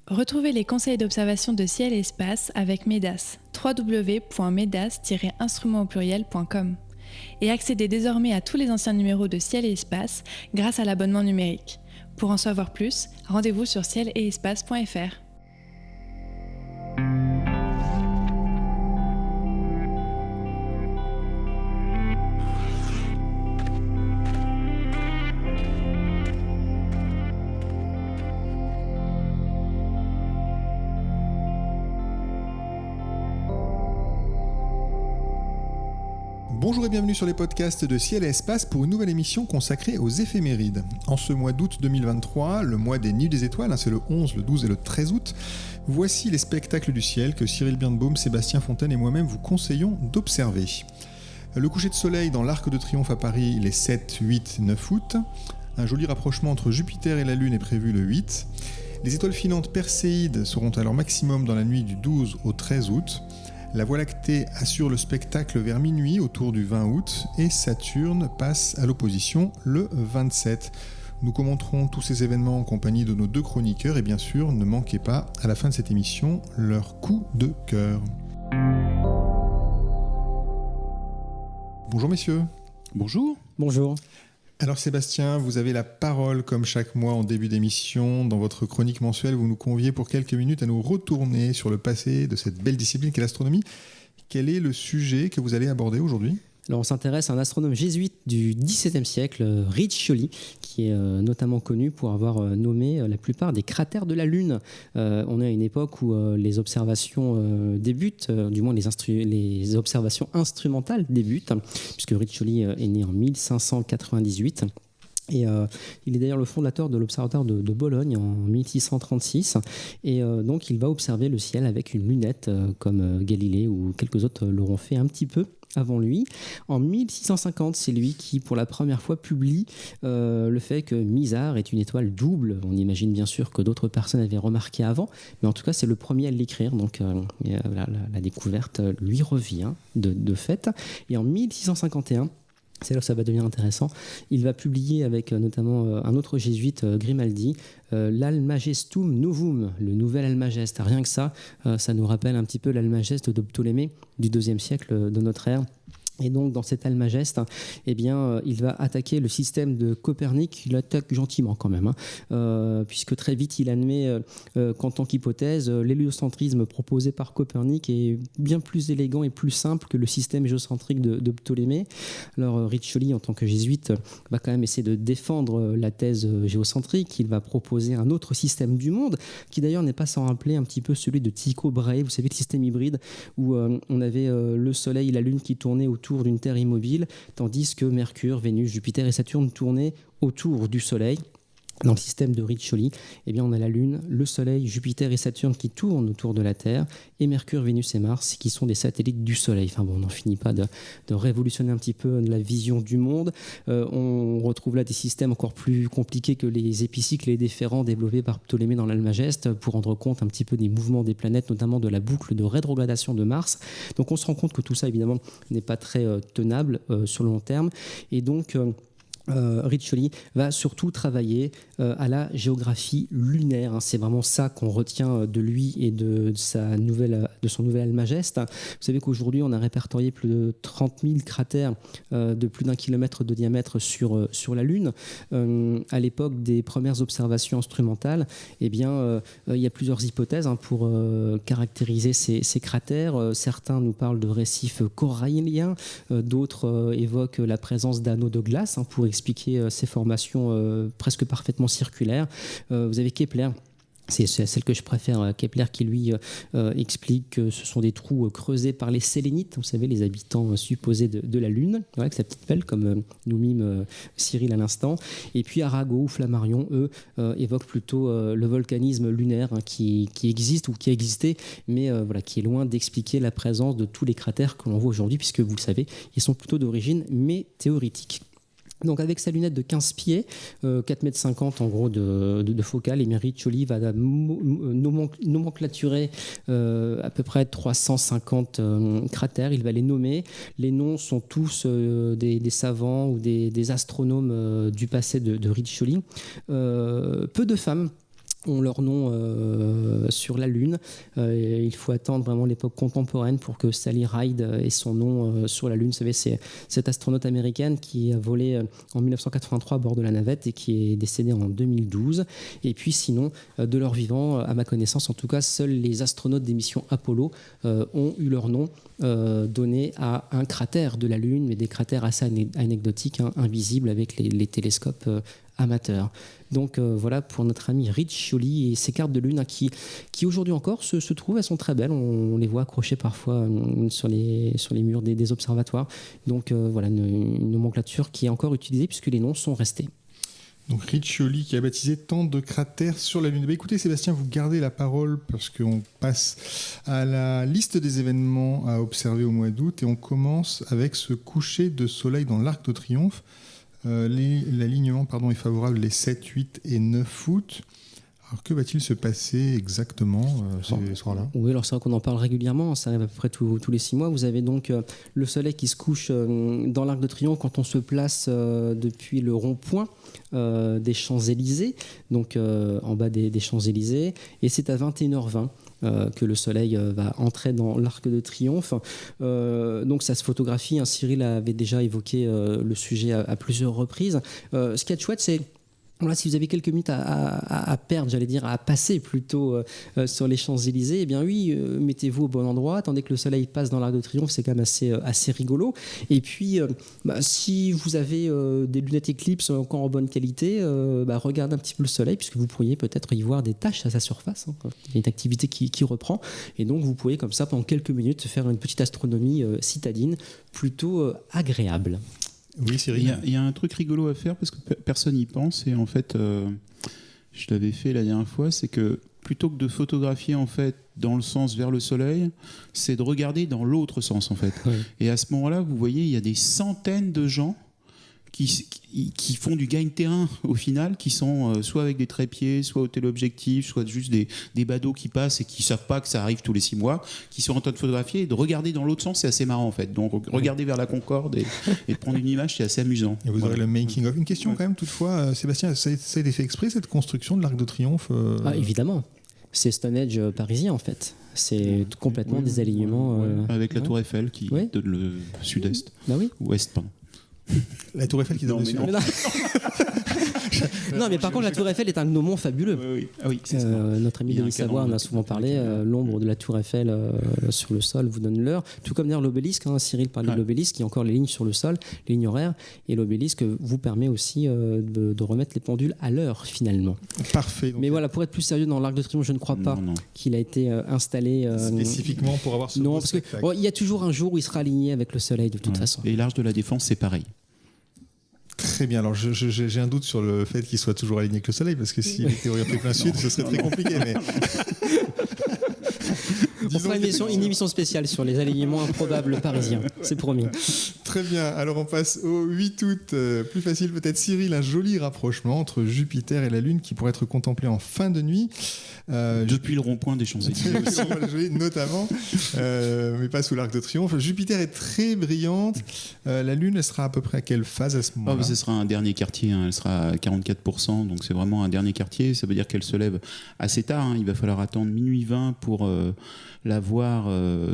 Retrouvez les conseils d'observation de ciel et espace avec MEDAS, www.medas-instrument-au-pluriel.com. Et accédez désormais à tous les anciens numéros de Ciel et Espace grâce à l'abonnement numérique. Pour en savoir plus, rendez-vous sur ciel-et-espace.fr. Bonjour et bienvenue sur les podcasts de Ciel et Espace pour une nouvelle émission consacrée aux éphémérides. En ce mois d'août 2023, le mois des Nuits des Étoiles, c'est le 11, le 12 et le 13 août, voici les spectacles du ciel que Cyril Birnbaum, Sébastien Fontaine et moi-même vous conseillons d'observer. Le coucher de soleil dans l'Arc de Triomphe à Paris les 7, 8, 9 août. Un joli rapprochement entre Jupiter et la Lune est prévu le 8. Les étoiles filantes Perséides seront à leur maximum dans la nuit du 12 au 13 août. La Voie lactée assure le spectacle vers minuit autour du 20 août et Saturne passe à l'opposition le 27. Nous commenterons tous ces événements en compagnie de nos deux chroniqueurs et bien sûr, ne manquez pas à la fin de cette émission leur coup de cœur. Bonjour messieurs. Bonjour. Bonjour. Alors Sébastien, vous avez la parole comme chaque mois en début d'émission. Dans votre chronique mensuelle, vous nous conviez pour quelques minutes à nous retourner sur le passé de cette belle discipline qu'est l'astronomie. Quel est le sujet que vous allez aborder aujourd'hui ? Alors on s'intéresse à un astronome jésuite du XVIIe siècle, Riccioli, qui est notamment connu pour avoir nommé la plupart des cratères de la Lune. On est à une époque où les observations débutent, du moins les observations instrumentales débutent, puisque Riccioli est né en 1598. Et il est d'ailleurs le fondateur de l'Observatoire de Bologne en 1636 et donc il va observer le ciel avec une lunette comme Galilée ou quelques autres l'auront fait un petit peu avant lui. En 1650, c'est lui qui, pour la première fois, publie le fait que Mizar est une étoile double. On imagine bien sûr que d'autres personnes avaient remarqué avant, mais en tout cas, c'est le premier à l'écrire. Donc, la découverte lui revient de fait. Et en 1651, c'est là où ça va devenir intéressant. Il va publier avec notamment un autre jésuite, Grimaldi, l'Almagestum Novum, le nouvel Almageste. Rien que ça, ça nous rappelle un petit peu l'Almageste de Ptolémée du IIe siècle de notre ère. Et donc, dans cet Almageste, eh bien, il va attaquer le système de Copernic. Il attaque gentiment quand même, puisque très vite, il admet qu'en tant qu'hypothèse, l'héliocentrisme proposé par Copernic est bien plus élégant et plus simple que le système géocentrique de Ptolémée. Alors, Riccioli, en tant que jésuite, va quand même essayer de défendre la thèse géocentrique. Il va proposer un autre système du monde, qui d'ailleurs n'est pas sans rappeler un petit peu celui de Tycho Brahe, vous savez, le système hybride, où on avait le Soleil et la Lune qui tournaient autour d'une Terre immobile, tandis que Mercure, Vénus, Jupiter et Saturne tournaient autour du Soleil. Dans le système de Riccioli, eh bien, on a la Lune, le Soleil, Jupiter et Saturne qui tournent autour de la Terre, et Mercure, Vénus et Mars qui sont des satellites du Soleil. Enfin bon, on n'en finit pas de révolutionner un petit peu la vision du monde. On retrouve là des systèmes encore plus compliqués que les épicycles et les déférents développés par Ptolémée dans l'Almageste pour rendre compte un petit peu des mouvements des planètes, notamment de la boucle de rétrogradation de Mars. Donc on se rend compte que tout ça, évidemment, n'est pas très tenable sur le long terme. Et donc Riccioli va surtout travailler à la géographie lunaire. C'est vraiment ça qu'on retient de lui et de son nouvel Almageste. Vous savez qu'aujourd'hui, on a répertorié plus de 30 000 cratères de plus d'1 kilomètre de diamètre sur la Lune. À l'époque des premières observations instrumentales, eh bien, il y a plusieurs hypothèses pour caractériser ces cratères. Certains nous parlent de récifs coralliens, d'autres évoquent la présence d'anneaux de glace pour expliquer ces formations presque parfaitement circulaires. Vous avez Kepler. C'est celle que je préfère, Kepler, qui lui explique que ce sont des trous creusés par les sélénites, vous savez, les habitants supposés de la Lune, avec sa petite pelle, comme nous mime Cyril à l'instant. Et puis Arago ou Flammarion, eux, évoquent plutôt le volcanisme lunaire qui existe ou qui a existé, mais qui est loin d'expliquer la présence de tous les cratères que l'on voit aujourd'hui, puisque vous le savez, ils sont plutôt d'origine météoritique. Donc avec sa lunette de 15 pieds, 4,50 m en gros de focale, et Riccioli va nomenclaturer à peu près 350 cratères. Il va les nommer. Les noms sont tous des savants ou des astronomes du passé de Riccioli. Peu de femmes ont leur nom sur la Lune. Il faut attendre vraiment l'époque contemporaine pour que Sally Ride ait son nom sur la Lune. Vous savez, c'est cette astronaute américaine qui a volé en 1983 à bord de la navette et qui est décédée en 2012. Et puis sinon, de leur vivant, à ma connaissance en tout cas, seuls les astronautes des missions Apollo ont eu leur nom donné à un cratère de la Lune, mais des cratères assez anecdotiques, invisibles avec les télescopes amateurs. Donc voilà pour notre ami Rich Scioli et ses cartes de Lune qui aujourd'hui encore se trouvent, elles sont très belles, on les voit accrochées parfois sur les murs des observatoires. Donc voilà une nomenclature qui est encore utilisée puisque les noms sont restés. Donc Rich Scioli qui a baptisé tant de cratères sur la Lune. Écoutez Sébastien, vous gardez la parole parce qu'on passe à la liste des événements à observer au mois d'août et on commence avec ce coucher de soleil dans l'Arc de Triomphe. L'alignement est favorable les 7, 8 et 9 août. Alors que va-t-il se passer exactement ce soir-là ? Oui, alors c'est vrai qu'on en parle régulièrement, ça arrive à peu près tous les 6 mois. Vous avez donc le soleil qui se couche dans l'Arc de Triomphe quand on se place depuis le rond-point des Champs-Élysées, donc en bas des Champs-Élysées, et c'est à 21h20 que le soleil va entrer dans l'Arc de Triomphe. Donc ça se photographie, Cyril avait déjà évoqué le sujet à plusieurs reprises. Ce qui est chouette, c'est voilà, si vous avez quelques minutes à perdre, j'allais dire à passer plutôt sur les Champs-Élysées, eh bien oui, mettez-vous au bon endroit, attendez que le soleil passe dans l'Arc de Triomphe, c'est quand même assez rigolo. Et puis, si vous avez des lunettes Eclipse encore en bonne qualité, regardez un petit peu le soleil, puisque vous pourriez peut-être y voir des taches à sa surface. Il y a une activité qui reprend, et donc vous pourriez comme ça, pendant quelques minutes, faire une petite astronomie citadine plutôt agréable. Oui, Cyril. Il y a un truc rigolo à faire parce que personne n'y pense et en fait, je l'avais fait la dernière fois, c'est que plutôt que de photographier en fait dans le sens vers le soleil, c'est de regarder dans l'autre sens en fait. Oui. Et à ce moment-là, vous voyez, il y a des centaines de gens qui font du gagne-terrain au final, qui sont soit avec des trépieds, soit au téléobjectif, soit juste des badauds qui passent et qui ne savent pas que ça arrive tous les 6 mois, qui sont en train de photographier et de regarder dans l'autre sens, c'est assez marrant en fait. Donc regarder vers la Concorde et de prendre une image, c'est assez amusant. Et vous aurez le making of. Une question quand même toutefois, Sébastien, ça a été fait exprès cette construction de l'Arc de Triomphe Évidemment. C'est Stonehenge parisien en fait. C'est complètement des alignements. Avec la Tour Eiffel qui donne le sud-est. Ouest, pardon. La Tour Eiffel qui donne le sud. Non, mais par contre, la Tour Eiffel est un gnomon fabuleux. Oui. Ah oui, c'est ça. Notre ami Denis Savoie en a souvent parlé. L'ombre de la Tour Eiffel sur le sol vous donne l'heure. Tout comme d'ailleurs l'obélisque. Cyril parlait de l'obélisque, il y a encore les lignes sur le sol, les lignes horaires. Et l'obélisque vous permet aussi de remettre les pendules à l'heure finalement. Parfait. Donc, mais voilà, pour être plus sérieux, dans l'Arc de Triomphe, je ne crois pas qu'il a été installé spécifiquement pour avoir ce non, parce qu'il y a toujours un jour où il sera aligné avec le soleil de toute façon. Et l'Arche de la Défense, c'est pareil. Très bien, alors j'ai un doute sur le fait qu'il soit toujours aligné avec le soleil, parce que s'il était orienté plein sud, ce serait très compliqué. Mais... On fera une émission spéciale sur les alignements improbables parisiens, c'est promis. Très bien, alors on passe au 8 août. Plus facile peut-être, Cyril, un joli rapprochement entre Jupiter et la Lune qui pourrait être contemplé en fin de nuit. Depuis le rond-point des Champs-Élysées aussi. Notamment, mais pas sous l'Arc de Triomphe. Jupiter est très brillante. La Lune, elle sera à peu près à quelle phase à ce moment-là ? Ce sera un dernier quartier, elle sera à 44%, donc c'est vraiment un dernier quartier. Ça veut dire qu'elle se lève assez tard. Il va falloir attendre minuit 20 pour la voir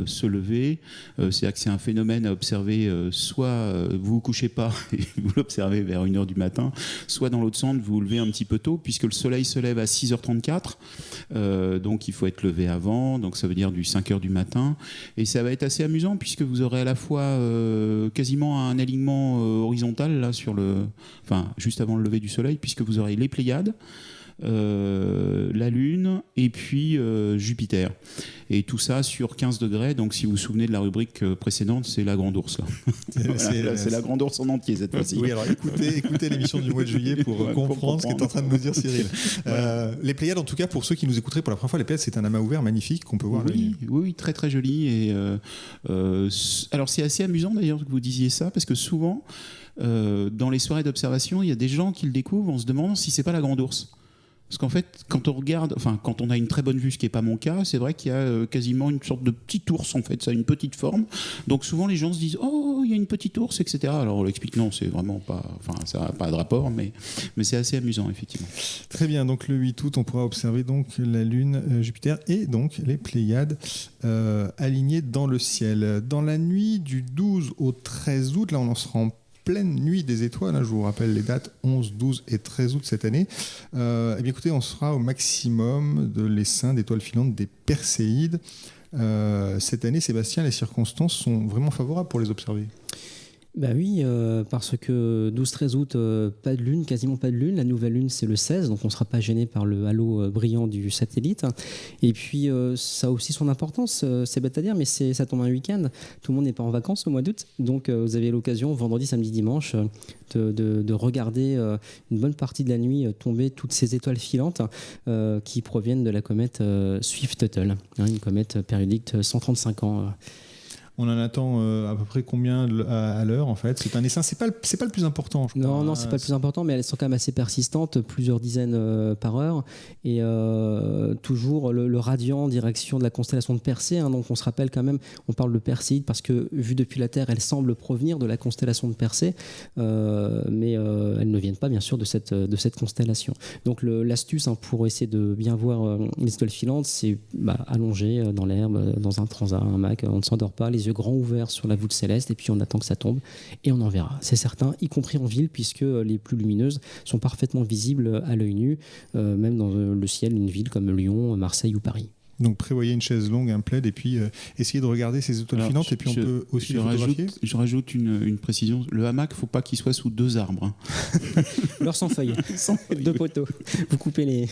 se lever. C'est-à-dire que c'est un phénomène à observer, soit vous vous couchez pas et vous l'observez vers 1h du matin, soit dans l'autre sens, vous vous levez un petit peu tôt, puisque le soleil se lève à 6h34. Donc il faut être levé avant, donc ça veut dire du 5h du matin, et ça va être assez amusant puisque vous aurez à la fois quasiment un alignement horizontal là juste avant le lever du soleil, puisque vous aurez les Pléiades, la Lune et puis Jupiter, et tout ça sur 15 degrés. Donc si vous vous souvenez de la rubrique précédente, c'est la Grande Ourse là. C'est la Grande Ourse en entier cette fois-ci. Oui, alors écoutez l'émission du mois de juillet pour comprendre ce qu'est en train de nous dire Cyril. Les Pléiades, en tout cas pour ceux qui nous écouteraient pour la première fois, les Pléiades, c'est un amas ouvert magnifique qu'on peut voir. Oui, très très joli. Et alors c'est assez amusant d'ailleurs que vous disiez ça, parce que souvent dans les soirées d'observation, il y a des gens qui le découvrent en se demandant si c'est pas la Grande Ourse. Parce qu'en fait, quand on a une très bonne vue, ce qui n'est pas mon cas, c'est vrai qu'il y a quasiment une sorte de petit ours, en fait, ça a une petite forme. Donc souvent, les gens se disent « Oh, il y a une petite ours, etc. » Alors on l'explique, non, c'est vraiment pas... Enfin, ça n'a pas de rapport, mais c'est assez amusant, effectivement. Très bien, donc le 8 août, on pourra observer donc la Lune, Jupiter et donc les Pléiades alignées dans le ciel. Dans la nuit du 12 au 13 août, là on en sera en pleine nuit des étoiles, je vous rappelle les dates 11, 12 et 13 août cette année. Eh bien écoutez, on sera au maximum de l'essaim d'étoiles filantes des Perséides. Cette année, Sébastien, les circonstances sont vraiment favorables pour les observer. Bah oui, parce que 12-13 août, pas de lune, quasiment pas de lune. La nouvelle lune, c'est le 16, donc on ne sera pas gêné par le halo brillant du satellite. Et puis, ça a aussi son importance, c'est bête à dire, mais ça tombe un week-end. Tout le monde n'est pas en vacances au mois d'août, donc vous avez l'occasion, vendredi, samedi, dimanche, de regarder une bonne partie de la nuit tomber toutes ces étoiles filantes qui proviennent de la comète Swift-Tuttle, une comète périodique de 135 ans. On en attend à peu près combien à l'heure en fait? C'est un essaim, c'est pas le plus important, je crois. Non, c'est pas le plus important, mais elles sont quand même assez persistantes, plusieurs dizaines par heure, et toujours le radiant en direction de la constellation de Persée. Donc on se rappelle quand même, on parle de Perséide parce que vu depuis la Terre, elles semblent provenir de la constellation de Persée, mais elles ne viennent pas bien sûr de cette constellation. Donc l'astuce pour essayer de bien voir les étoiles filantes, c'est allongé dans l'herbe, dans un transat, un hamac, on ne s'endort pas, les yeux grands ouverts sur la voûte céleste, et puis on attend que ça tombe et on en verra, c'est certain, y compris en ville, puisque les plus lumineuses sont parfaitement visibles à l'œil nu, même dans le ciel d'une ville comme Lyon, Marseille ou Paris. Donc prévoyez une chaise longue, un plaid, et puis essayez de regarder ces étoiles filantes, et puis on peut aussi les photographier. Je rajoute une précision, le hamac, il ne faut pas qu'il soit sous 2 arbres. Alors sans feuilles, 2 poteaux, vous coupez les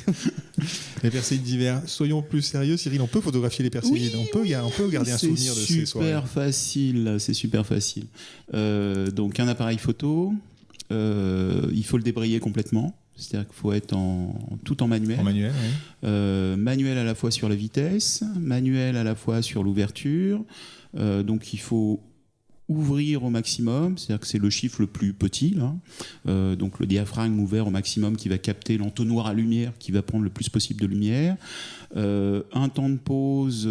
Perséides d'hiver. Soyons plus sérieux, Cyril, on peut photographier les Perséides, on peut garder un souvenir de ces soirées. C'est super facile. Donc un appareil photo, il faut le débrayer complètement. C'est-à-dire qu'il faut être tout en manuel. En manuel, oui. Manuel à la fois sur la vitesse, manuel à la fois sur l'ouverture. Donc il faut ouvrir au maximum, c'est-à-dire que c'est le chiffre le plus petit, là. Donc le diaphragme ouvert au maximum qui va capter l'entonnoir à lumière qui va prendre le plus possible de lumière. Un temps de pause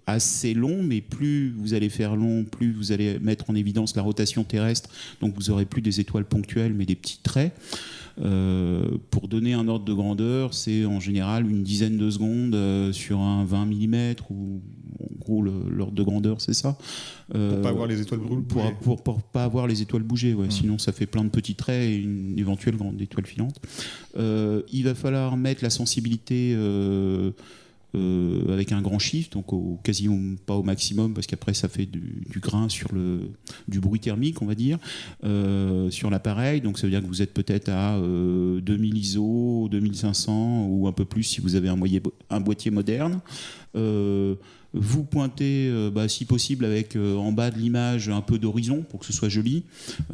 assez long, mais plus vous allez faire long, plus vous allez mettre en évidence la rotation terrestre, donc vous aurez plus des étoiles ponctuelles mais des petits traits. Pour donner un ordre de grandeur, c'est en général une dizaine de secondes sur un 20 mm, ou en gros l'ordre de grandeur c'est ça. Pour pas avoir les étoiles bouger. Pour pas avoir les étoiles bouger, ouais. Sinon ça fait plein de petits traits et une éventuelle grande étoile filante. Il va falloir mettre la sensibilité avec un grand chiffre, donc quasiment pas au maximum, parce qu'après ça fait du grain du bruit thermique, on va dire, sur l'appareil. Donc ça veut dire que vous êtes peut-être à 2000 ISO, 2500 ou un peu plus si vous avez un boîtier moderne. Vous pointez, si possible, avec en bas de l'image un peu d'horizon pour que ce soit joli,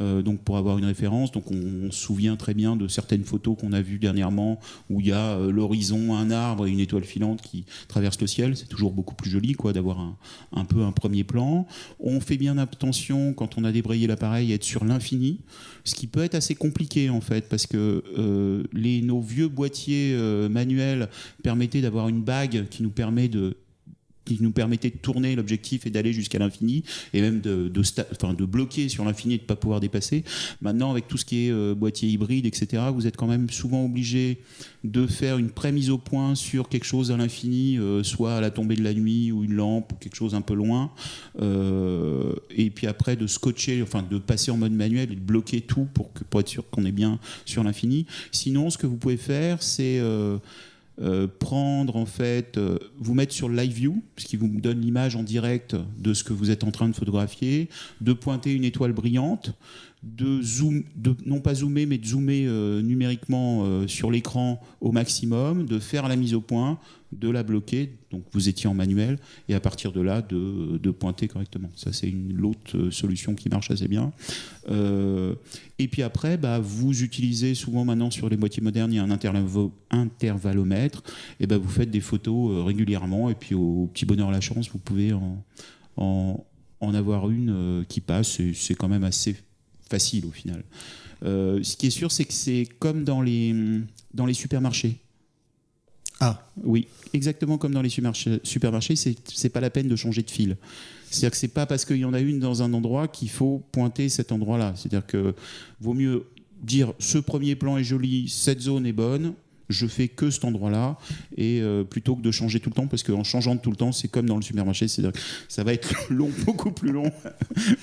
donc pour avoir une référence. Donc on se souvient très bien de certaines photos qu'on a vues dernièrement où il y a l'horizon, un arbre et une étoile filante qui traverse le ciel. C'est toujours beaucoup plus joli d'avoir un peu un premier plan. On fait bien attention quand on a débrayé l'appareil à être sur l'infini, ce qui peut être assez compliqué en fait, parce que nos vieux boîtiers manuels permettaient d'avoir une bague qui nous permettait de tourner l'objectif et d'aller jusqu'à l'infini, et même de bloquer sur l'infini et de ne pas pouvoir dépasser. Maintenant, avec tout ce qui est boîtier hybride, etc., vous êtes quand même souvent obligé de faire une pré-mise au point sur quelque chose à l'infini, soit à la tombée de la nuit ou une lampe ou quelque chose un peu loin, et puis après de scotcher, de passer en mode manuel et de bloquer tout pour être sûr qu'on est bien sur l'infini. Sinon, ce que vous pouvez faire, c'est prendre vous mettre sur Live View, ce qui vous donne l'image en direct de ce que vous êtes en train de photographier, de pointer une étoile brillante, non pas zoomer, mais de zoomer numériquement sur l'écran au maximum, de faire la mise au point, de la bloquer, donc vous étiez en manuel, et à partir de là de pointer correctement. Ça, c'est l'autre solution qui marche assez bien. Et puis après, vous utilisez souvent maintenant sur les boîtiers modernes, il y a un intervallomètre, et vous faites des photos régulièrement, et puis au petit bonheur la chance, vous pouvez en avoir une qui passe, et c'est quand même assez facile au final. Ce qui est sûr, c'est que c'est comme dans les supermarchés. Ah. Oui, exactement comme dans les supermarchés, c'est pas la peine de changer de fil. C'est-à-dire que c'est pas parce qu'il y en a une dans un endroit qu'il faut pointer cet endroit-là. C'est-à-dire que vaut mieux dire ce premier plan est joli, cette zone est bonne, je fais que cet endroit-là, et plutôt que de changer tout le temps, parce qu'en changeant tout le temps, c'est comme dans le supermarché, c'est-à-dire que ça va être long, beaucoup plus long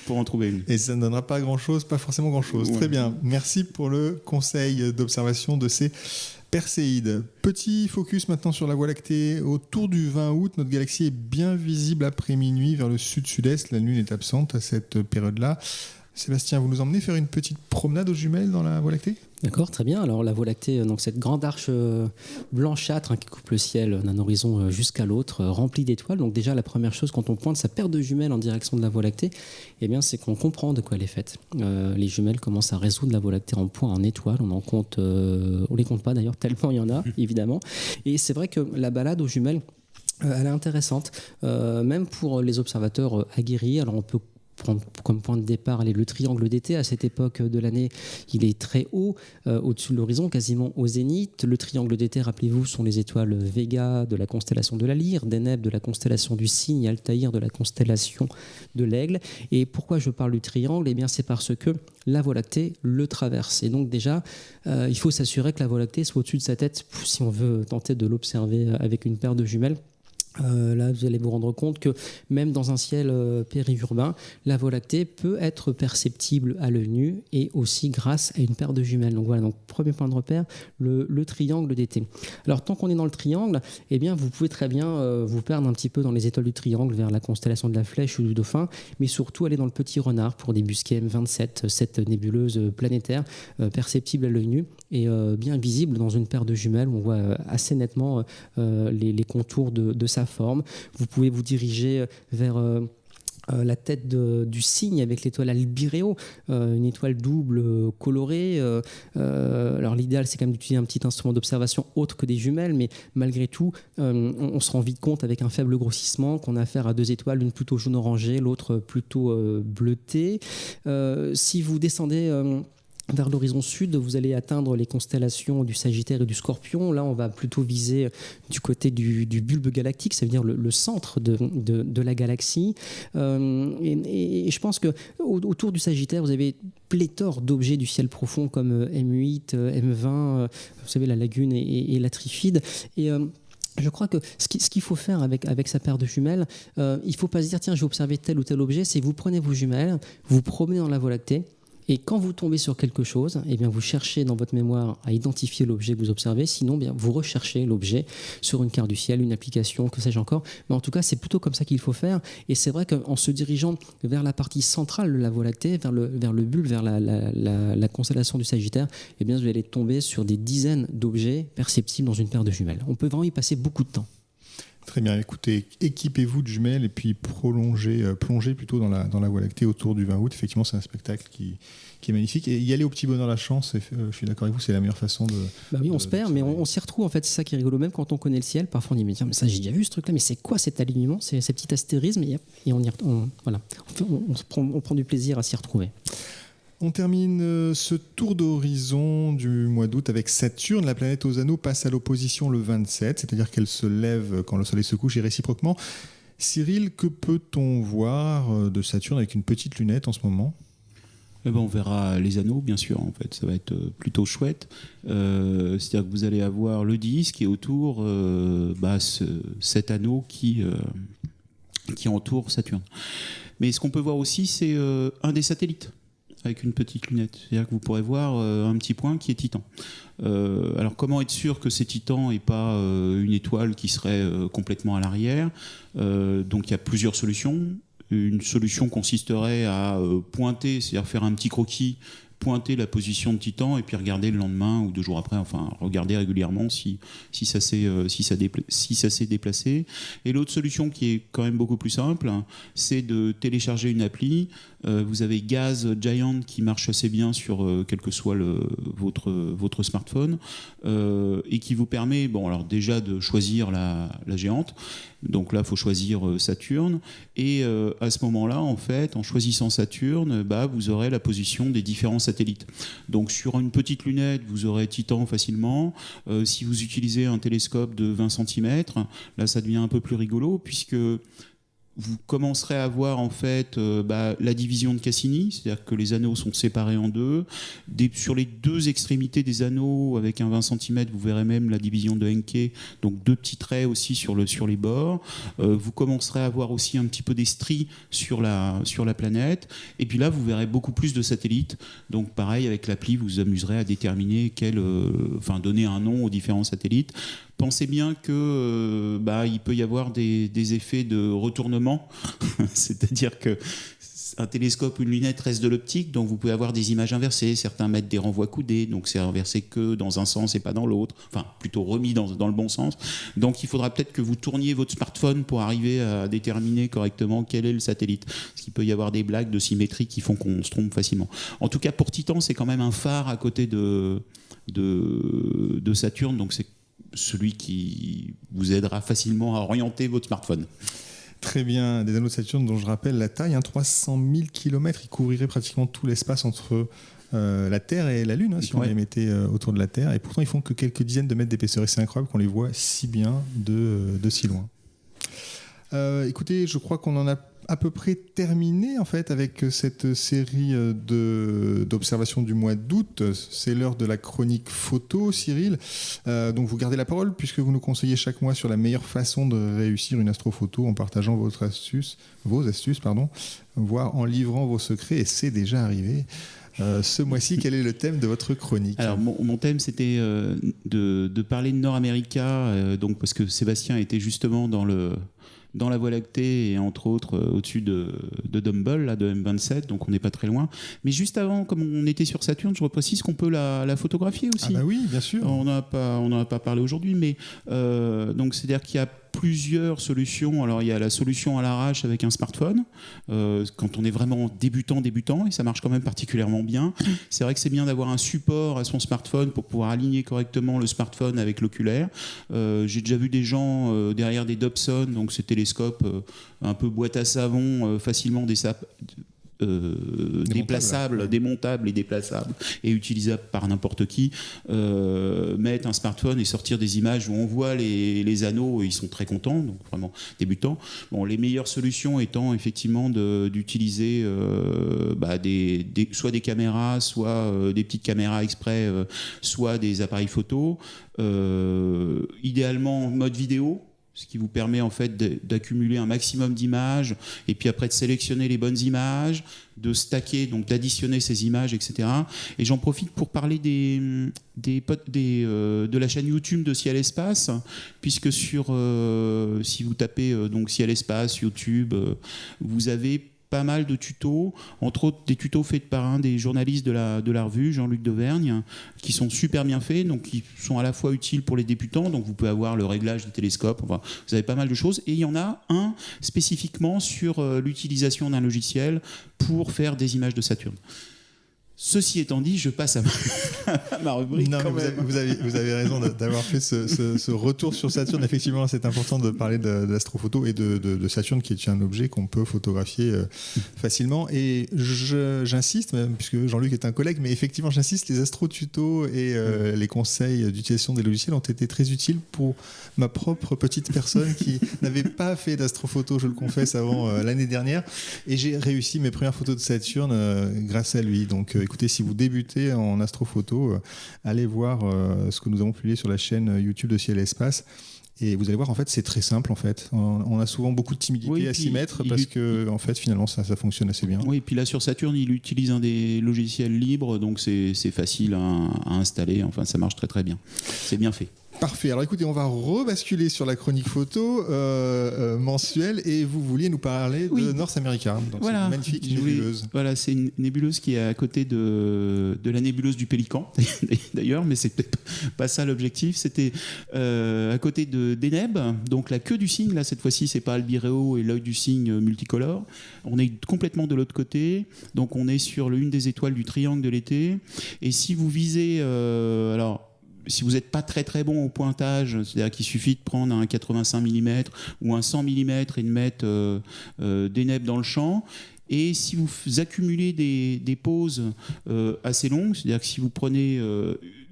pour en trouver une. Et ça ne donnera pas grand-chose, pas forcément grand-chose. Ouais. Très bien, merci pour le conseil d'observation de ces Perséides. Petit focus maintenant sur la Voie lactée. Autour du 20 août, notre galaxie est bien visible après minuit vers le sud-sud-est. La Lune est absente à cette période-là. Sébastien, vous nous emmenez faire une petite promenade aux jumelles dans la Voie lactée ? D'accord, très bien. Alors la Voie lactée, donc cette grande arche blanchâtre qui coupe le ciel d'un horizon jusqu'à l'autre, remplie d'étoiles. Donc déjà, la première chose, quand on pointe sa paire de jumelles en direction de la Voie lactée, eh bien, c'est qu'on comprend de quoi elle est faite. Les jumelles commencent à résoudre la Voie lactée en points, en étoiles. On les compte pas d'ailleurs, tellement il y en a, évidemment. Et c'est vrai que la balade aux jumelles, elle est intéressante, même pour les observateurs aguerris. Alors on peut prendre comme point de départ le triangle d'été. À cette époque de l'année, il est très haut, au-dessus de l'horizon, quasiment au zénith. Le triangle d'été, rappelez-vous, sont les étoiles Vega de la constellation de la Lyre, Deneb de la constellation du Cygne et Altaïr de la constellation de l'Aigle. Et pourquoi je parle du triangle ? Eh bien, c'est parce que la Voie lactée le traverse. Et donc déjà, il faut s'assurer que la Voie lactée soit au-dessus de sa tête si on veut tenter de l'observer avec une paire de jumelles. Là, vous allez vous rendre compte que même dans un ciel périurbain, la Voie lactée peut être perceptible à l'œil nu et aussi grâce à une paire de jumelles. Donc voilà, donc premier point de repère, le triangle d'été. Alors tant qu'on est dans le triangle, eh bien vous pouvez très bien vous perdre un petit peu dans les étoiles du triangle vers la constellation de la Flèche ou du Dauphin, mais surtout aller dans le Petit Renard pour débusquer M27, cette nébuleuse planétaire perceptible à l'œil nu et bien visible dans une paire de jumelles. On voit assez nettement les contours de sa forme. Vous pouvez vous diriger vers la tête du Cygne avec l'étoile Albireo, une étoile double colorée. Alors l'idéal, c'est quand même d'utiliser un petit instrument d'observation autre que des jumelles, mais malgré tout, on se rend vite compte avec un faible grossissement qu'on a affaire à deux étoiles, l'une plutôt jaune orangée, l'autre plutôt bleutée. Si vous descendez vers l'horizon sud, vous allez atteindre les constellations du Sagittaire et du Scorpion. Là, on va plutôt viser du côté du bulbe galactique, ça veut dire le centre de la galaxie. Et je pense qu'autour du Sagittaire, vous avez pléthore d'objets du ciel profond comme M8, M20, vous savez, la lagune et la Trifide. Et je crois que ce qu'il faut faire avec sa paire de jumelles, il ne faut pas se dire, tiens, je vais observer tel ou tel objet. C'est vous prenez vos jumelles, vous promenez dans la Voie lactée, et quand vous tombez sur quelque chose, eh bien vous cherchez dans votre mémoire à identifier l'objet que vous observez. Sinon, bien, vous recherchez l'objet sur une carte du ciel, une application, que sais-je encore. Mais en tout cas, c'est plutôt comme ça qu'il faut faire. Et c'est vrai qu'en se dirigeant vers la partie centrale de la Voie lactée, vers le bulbe, vers la constellation du Sagittaire, eh bien, vous allez tomber sur des dizaines d'objets perceptibles dans une paire de jumelles. On peut vraiment y passer beaucoup de temps. Très bien, écoutez, équipez-vous de jumelles et puis plongez plutôt dans la Voie lactée autour du 20 août. Effectivement, c'est un spectacle qui est magnifique. Et y aller au petit bonheur la chance, je suis d'accord avec vous, c'est la meilleure façon de... Bah oui, on se perd, mais on s'y retrouve. En fait, c'est ça qui est rigolo. Même quand on connaît le ciel, parfois on dit, mais tiens, mais ça, j'ai déjà vu ce truc-là, mais c'est quoi cet alignement, ces petits astérismes, et on prend du plaisir à s'y retrouver. On termine ce tour d'horizon du mois d'août avec Saturne. La planète aux anneaux passe à l'opposition le 27, c'est-à-dire qu'elle se lève quand le soleil se couche et réciproquement. Cyril, que peut-on voir de Saturne avec une petite lunette en ce moment ? On verra les anneaux, bien sûr. En fait, ça va être plutôt chouette. C'est-à-dire que vous allez avoir le disque et autour cet anneau qui entoure Saturne. Mais ce qu'on peut voir aussi, c'est un des satellites avec une petite lunette. C'est-à-dire que vous pourrez voir un petit point qui est Titan. Alors comment être sûr que c'est Titan et pas une étoile qui serait complètement à l'arrière ? Donc il y a plusieurs solutions. Une solution consisterait à pointer, c'est-à-dire faire un petit croquis pointer la position de Titan et puis regarder le lendemain ou 2 jours après, enfin regarder régulièrement si ça s'est déplacé. Et l'autre solution qui est quand même beaucoup plus simple, c'est de télécharger une appli. Vous avez Gaz Giant qui marche assez bien sur quel que soit votre smartphone et qui vous permet, bon alors déjà de choisir la géante. Donc là, il faut choisir Saturne. Et à ce moment-là, en fait, en choisissant Saturne, vous aurez la position des différents satellites. Donc sur une petite lunette, vous aurez Titan facilement. Si vous utilisez un télescope de 20 cm, là, ça devient un peu plus rigolo puisque vous commencerez à voir en fait la division de Cassini, c'est-à-dire que les anneaux sont séparés en deux. Sur les 2 extrémités des anneaux, avec un 20 cm, vous verrez même la division de Encke, donc 2 petits traits aussi sur les bords. Vous commencerez à voir aussi un petit peu des stries sur la planète. Et puis là, vous verrez beaucoup plus de satellites. Donc pareil, avec l'appli, vous vous amuserez à déterminer donner un nom aux différents satellites. Pensez bien que il peut y avoir des effets de retournement, c'est-à-dire que un télescope ou une lunette reste de l'optique, donc vous pouvez avoir des images inversées. Certains mettent des renvois coudés, donc c'est inversé que dans un sens et pas dans l'autre, enfin plutôt remis dans le bon sens. Donc il faudra peut-être que vous tourniez votre smartphone pour arriver à déterminer correctement quel est le satellite. Parce qu'il peut y avoir des blagues de symétrie qui font qu'on se trompe facilement. En tout cas pour Titan, c'est quand même un phare à côté de Saturne, donc c'est celui qui vous aidera facilement à orienter votre smartphone. Très bien, des anneaux de Saturne dont je rappelle la taille, 300 000 km, ils couvriraient pratiquement tout l'espace entre la Terre et la Lune, si on les mettait autour de la Terre, et pourtant ils font que quelques dizaines de mètres d'épaisseur, et c'est incroyable qu'on les voit si bien de si loin. Écoutez, je crois qu'on en a à peu près terminé en fait avec cette série d'observations du mois d'août. C'est l'heure de la chronique photo, Cyril. Donc vous gardez la parole puisque vous nous conseillez chaque mois sur la meilleure façon de réussir une astrophoto en partageant vos astuces, voire en livrant vos secrets, et c'est déjà arrivé. Ce mois-ci, quel est le thème de votre chronique ? Alors mon thème c'était de parler de Nord-America, donc parce que Sébastien était justement dans la Voie lactée et entre autres au-dessus de Dumble, là, de M27, donc on n'est pas très loin. Mais juste avant, comme on était sur Saturne, je reprécise qu'on peut la photographier aussi. Ah bah oui, bien sûr. On n'en a pas parlé aujourd'hui, mais donc c'est-à-dire qu'il y a plusieurs solutions. Alors il y a la solution à l'arrache avec un smartphone, quand on est vraiment débutant, et ça marche quand même particulièrement bien. C'est vrai que c'est bien d'avoir un support à son smartphone pour pouvoir aligner correctement le smartphone avec l'oculaire. J'ai déjà vu des gens derrière des Dobson, donc ces télescopes un peu boîte à savon, facilement démontables et déplaçables et utilisables par n'importe qui, mettre un smartphone et sortir des images où on voit les anneaux, et ils sont très contents, donc vraiment débutants. Bon, les meilleures solutions étant effectivement d'utiliser soit des caméras, soit des petites caméras exprès, soit des appareils photo, idéalement en mode vidéo, ce qui vous permet en fait d'accumuler un maximum d'images et puis après de sélectionner les bonnes images, de stacker, donc d'additionner ces images, etc. Et j'en profite pour parler de la chaîne YouTube de Ciel Espace, puisque si vous tapez donc Ciel Espace, YouTube, vous avez pas mal de tutos, entre autres des tutos faits par un des journalistes de la revue, Jean-Luc Dauvergne, qui sont super bien faits, donc qui sont à la fois utiles pour les débutants, donc vous pouvez avoir le réglage des télescopes, enfin, vous avez pas mal de choses, et il y en a un spécifiquement sur l'utilisation d'un logiciel pour faire des images de Saturne. Ceci étant dit, je passe à ma rubrique. Non, quand mais même. vous avez raison d'avoir fait ce retour sur Saturne. Effectivement, c'est important de parler de l'astrophoto et de Saturne, qui est un objet qu'on peut photographier facilement. Et j'insiste, même, puisque Jean-Luc est un collègue, mais effectivement, j'insiste, les astro-tutos et les conseils d'utilisation des logiciels ont été très utiles pour ma propre petite personne qui n'avait pas fait d'astrophoto, je le confesse, avant l'année dernière. Et j'ai réussi mes premières photos de Saturne grâce à lui. Donc, écoutez, si vous débutez en astrophoto, allez voir ce que nous avons publié sur la chaîne YouTube de Ciel et Espace. Et vous allez voir, en fait, c'est très simple, en fait. On a souvent beaucoup de timidité à s'y mettre parce que, en fait, finalement, ça fonctionne assez bien. Oui, et puis là, sur Saturne, il utilise un des logiciels libres, donc c'est facile à installer. Enfin, ça marche très, très bien. C'est bien fait. Parfait. Alors écoutez, on va rebasculer sur la chronique photo mensuelle et vous vouliez nous parler de North America. Donc voilà, c'est une magnifique nébuleuse. Voilà, c'est une nébuleuse qui est à côté de la nébuleuse du Pélican, d'ailleurs, mais c'est peut-être pas ça l'objectif. C'était à côté de Deneb, donc la queue du cygne. Là, cette fois-ci, c'est pas Albireo et l'œil du cygne multicolore. On est complètement de l'autre côté. Donc on est sur l'une des étoiles du triangle de l'été. Et si vous visez, si vous n'êtes pas très très bon au pointage, c'est-à-dire qu'il suffit de prendre un 85 mm ou un 100 mm et de mettre Deneb dans le champ. Et si vous accumulez des pauses assez longues, c'est-à-dire que si vous prenez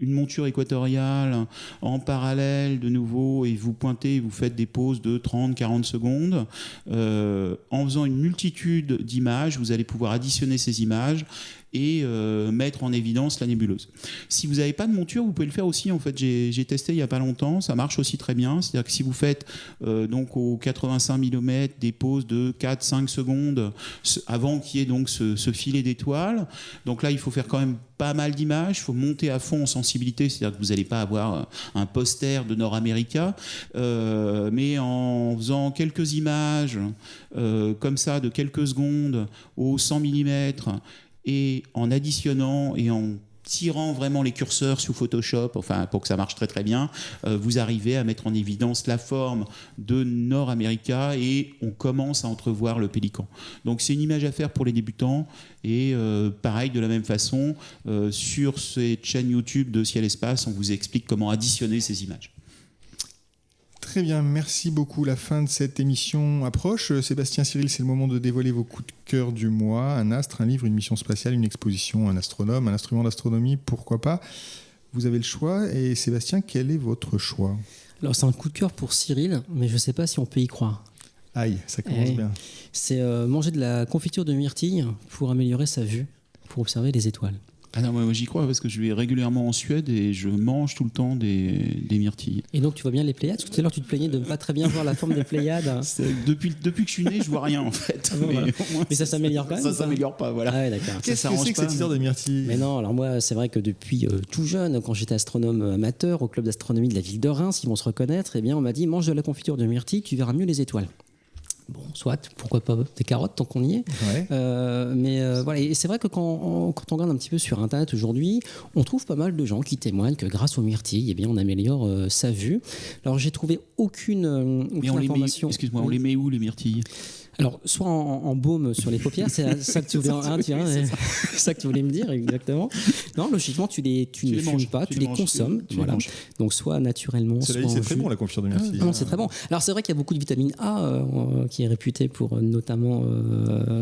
une monture équatoriale en parallèle de nouveau et vous pointez, vous faites des pauses de 30-40 secondes, en faisant une multitude d'images, vous allez pouvoir additionner ces images et mettre en évidence la nébuleuse. Si vous n'avez pas de monture, vous pouvez le faire aussi. En fait, j'ai testé il n'y a pas longtemps, ça marche aussi très bien. C'est-à-dire que si vous faites donc au 85 mm des pauses de 4-5 secondes avant qu'il y ait donc ce filet d'étoiles, donc là il faut faire quand même pas mal d'images, il faut monter à fond en sensibilité, c'est-à-dire que vous n'allez pas avoir un poster de Nord America, mais en faisant quelques images comme ça de quelques secondes au 100 mm et en additionnant et en tirant vraiment les curseurs sous Photoshop, enfin pour que ça marche très très bien, vous arrivez à mettre en évidence la forme de Nord America et on commence à entrevoir le pélican. Donc c'est une image à faire pour les débutants et pareil de la même façon sur cette chaîne YouTube de Ciel Espace, on vous explique comment additionner ces images. Très bien, merci beaucoup. La fin de cette émission approche. Sébastien, Cyril, c'est le moment de dévoiler vos coups de cœur du mois. Un astre, un livre, une mission spatiale, une exposition, un astronome, un instrument d'astronomie, pourquoi pas. Vous avez le choix. Et Sébastien, quel est votre choix ? Alors c'est un coup de cœur pour Cyril, mais je ne sais pas si on peut y croire. Aïe, ça commence bien. C'est manger de la confiture de myrtille pour améliorer sa vue, pour observer les étoiles. Ah non, moi j'y crois parce que je vais régulièrement en Suède et je mange tout le temps des myrtilles. Et donc tu vois bien les Pléiades? Parce que tout à l'heure tu te plaignais de ne pas très bien voir la forme des Pléiades. Depuis que je suis né, je vois rien en fait. Ah bon, voilà. Mais ça s'améliore quand même? Ça s'améliore pas, voilà. Ah ouais, d'accord. Qu'est-ce que c'est que cette histoire de myrtille? Mais non, alors moi c'est vrai que depuis tout jeune, quand j'étais astronome amateur au club d'astronomie de la ville de Reims, ils vont se reconnaître, eh bien on m'a dit mange de la confiture de myrtille, tu verras mieux les étoiles. Bon, soit, pourquoi pas des carottes tant qu'on y est. Ouais. Mais voilà, et c'est vrai que quand on regarde un petit peu sur Internet aujourd'hui, on trouve pas mal de gens qui témoignent que grâce aux myrtilles, eh bien, on améliore sa vue. Alors j'ai trouvé aucune information. Excuse-moi, on les met où les myrtilles? Alors, soit en baume sur les paupières, c'est ça que tu voulais, ça que tu voulais me dire exactement. Non, logiquement, tu ne fumes pas, tu les consommes. Voilà. Donc, soit naturellement, Cela dit, c'est très bon la confiture de myrtille. Non, c'est très bon. Alors, c'est vrai qu'il y a beaucoup de vitamine A qui est réputée pour notamment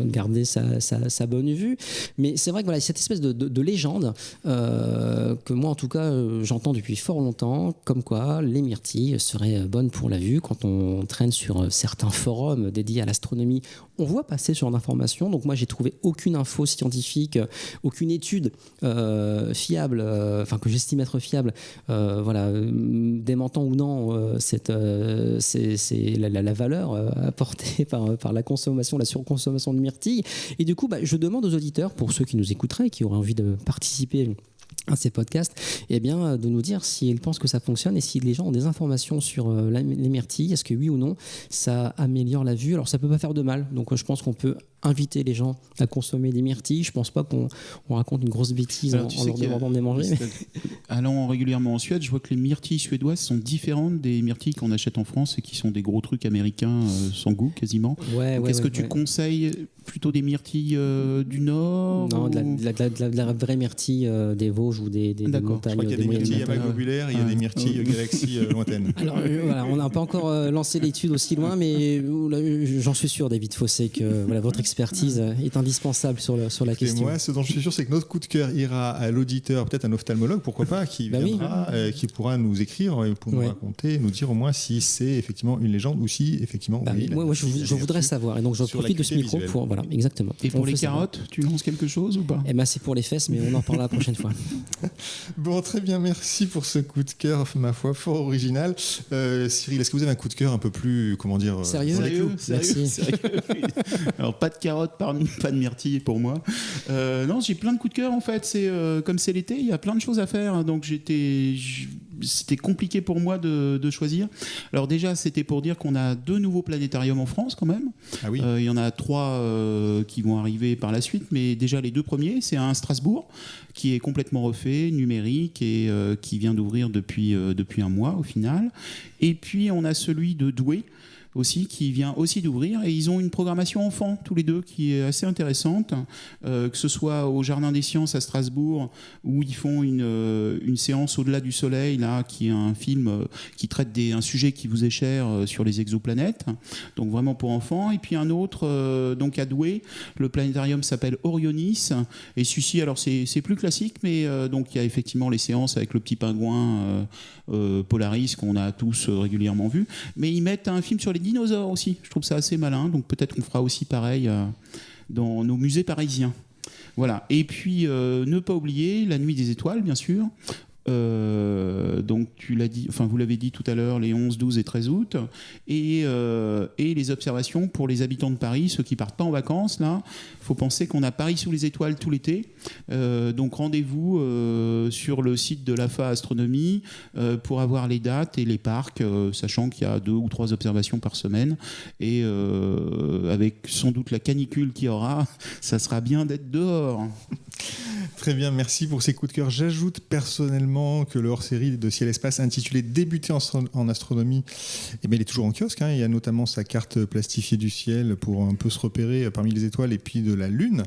garder sa bonne vue. Mais c'est vrai que voilà, cette espèce de légende que moi, en tout cas, j'entends depuis fort longtemps, comme quoi les myrtilles seraient bonnes pour la vue. Quand on traîne sur certains forums dédiés à l'astronomie, on voit passer ce genre d'informations. Donc moi, j'ai trouvé aucune info scientifique, aucune étude fiable, que j'estime être fiable, démentant ou non c'est la valeur apportée par la consommation, la surconsommation de myrtille. Et du coup, je demande aux auditeurs, pour ceux qui nous écouteraient, qui auraient envie de participer à ces podcasts, eh bien, de nous dire s'ils pensent que ça fonctionne et si les gens ont des informations sur les myrtilles, est-ce que oui ou non ça améliore la vue. Alors ça peut pas faire de mal, donc je pense qu'on peut inviter les gens à consommer des myrtilles. Je pense pas qu'on raconte une grosse bêtise en leur demandant de les manger. Allant régulièrement en Suède, je vois que les myrtilles suédoises sont différentes des myrtilles qu'on achète en France et qui sont des gros trucs américains sans goût quasiment. Est-ce que tu conseilles plutôt des myrtilles du Nord? Non, de la vraie myrtille des Vosges ou des montagnes. Je crois qu'il y a des myrtilles amagobulaires, il y a des myrtilles galaxies lointaines. Alors voilà, on n'a pas encore lancé l'étude aussi loin, mais j'en suis sûr, David Fossé, que votre expertise est indispensable sur la question. Et moi, ce dont je suis sûr, c'est que notre coup de cœur ira à l'auditeur, peut-être un ophtalmologue, pourquoi pas, qui viendra, qui pourra nous écrire pour nous raconter, nous dire au moins si c'est effectivement une légende ou si effectivement. Moi, je voudrais savoir, et donc je profite de ce micro pour. Voilà, exactement. Et pour les carottes, tu lances quelque chose ou pas? C'est pour les fesses, mais on en parlera la prochaine fois. Bon, très bien, merci pour ce coup de cœur, ma foi, fort original. Cyril, est-ce que vous avez un coup de cœur un peu plus, sérieux? Merci. Sérieux. Alors, pas de carottes, pas de myrtilles pour moi. Non, j'ai plein de coups de cœur en fait. C'est comme c'est l'été, il y a plein de choses à faire. Donc c'était compliqué pour moi de choisir. Alors déjà, c'était pour dire qu'on a 2 nouveaux planétariums en France quand même. Ah oui. Il y en a 3 qui vont arriver par la suite, mais déjà les 2 premiers, c'est un Strasbourg qui est complètement refait, numérique, et qui vient d'ouvrir depuis un mois au final. Et puis on a celui de Douai aussi, qui vient aussi d'ouvrir, et ils ont une programmation enfant tous les deux qui est assez intéressante, que ce soit au Jardin des Sciences à Strasbourg, où ils font une séance Au-delà du Soleil, là, qui est un film qui traite un sujet qui vous est cher sur les exoplanètes, donc vraiment pour enfants. Et puis un autre donc à Douai, le planétarium s'appelle Orionis, et celui-ci, alors c'est plus classique, mais donc il y a effectivement les séances avec le petit pingouin Polaris qu'on a tous régulièrement vu, mais ils mettent un film sur les dinosaures aussi. Je trouve ça assez malin, donc peut-être qu'on fera aussi pareil dans nos musées parisiens. Voilà. Et puis ne pas oublier la Nuit des Étoiles, bien sûr. Donc tu l'as dit, enfin vous l'avez dit tout à l'heure, les 11, 12 et 13 août, et les observations pour les habitants de Paris, ceux qui partent pas en vacances. Là, faut penser qu'on a Paris sous les étoiles tout l'été, donc rendez-vous sur le site de l'AFA Astronomie pour avoir les dates et les parcs, sachant qu'il y a 2 ou 3 observations par semaine, et avec sans doute la canicule qu'il y aura, ça sera bien d'être dehors. Très bien, merci pour ces coups de cœur. J'ajoute personnellement que le hors-série de Ciel Espace intitulé Débuter en astronomie, eh bien, il est toujours en kiosque. Il y a notamment sa carte plastifiée du ciel pour un peu se repérer parmi les étoiles et puis de la Lune.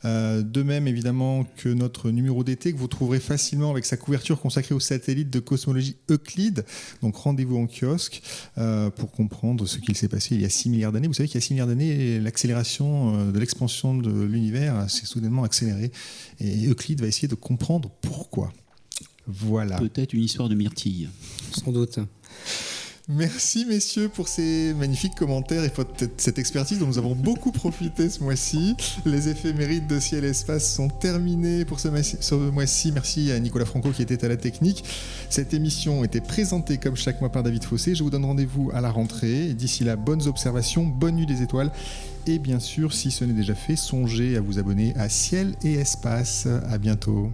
De même, évidemment, que notre numéro d'été que vous trouverez facilement avec sa couverture consacrée aux satellites de cosmologie Euclide. Donc rendez-vous en kiosque pour comprendre ce qu'il s'est passé il y a 6 milliards d'années. Vous savez qu'il y a 6 milliards d'années, l'accélération de l'expansion de l'univers s'est soudainement accélérée. Et Euclide va essayer de comprendre pourquoi. Voilà. Peut-être une histoire de myrtille. Sans doute. Merci messieurs pour ces magnifiques commentaires et pour cette expertise dont nous avons beaucoup profité ce mois-ci. Les éphémérides de Ciel et Espace sont terminés pour ce mois-ci. Merci à Nicolas Franco qui était à la technique. Cette émission était présentée comme chaque mois par David Fossé. Je vous donne rendez-vous à la rentrée. Et d'ici là, bonnes observations, bonne nuit des étoiles. Et bien sûr, si ce n'est déjà fait, songez à vous abonner à Ciel et Espace. À bientôt.